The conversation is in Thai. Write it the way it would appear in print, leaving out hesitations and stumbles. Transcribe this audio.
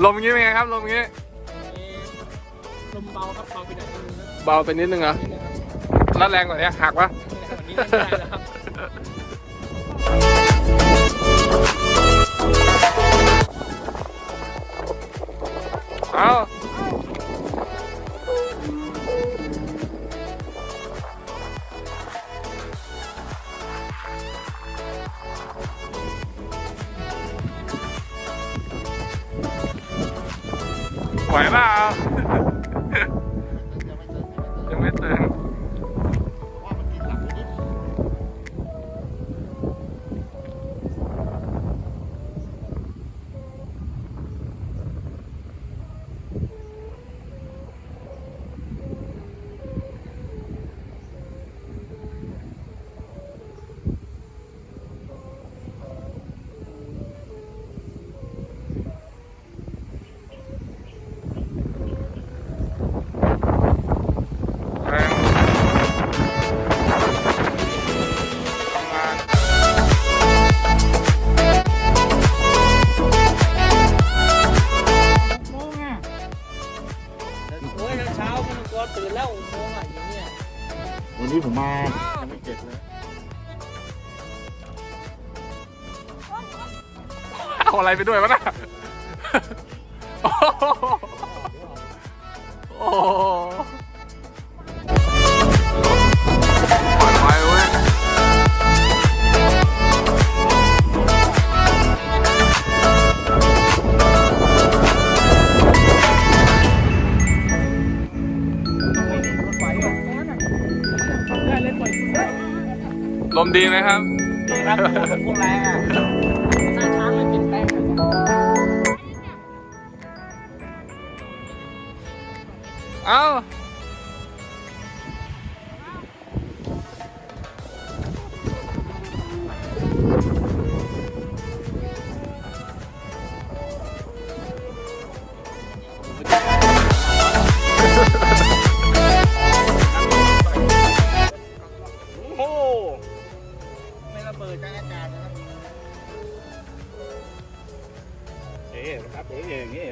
ลมงี้เป็นไงครับลมงี้ลมเบาครับเบาไปหน่อยนึงนะเบาไปนิดนึงเหรอแล้วแรงกว่านี้หักปะวันนี้ไม่ได้แล้วครับเอาไหวเปล่ายังไม่ตื่นตื่นแล้วโมงอ่ะอย่างเงี้ยวันนี้ผมมายังไม่เจ็บเลยเอาอะไรไปด้วยวะน่ะโอ้ไปเว้ยลมดีไหมครับดีครับพวกแรงอ่ะหน้าช้างไม่เปลี่ยนแปลงเอาไม่ระเบิดกลางอากาศนะครับครับอย่างนี้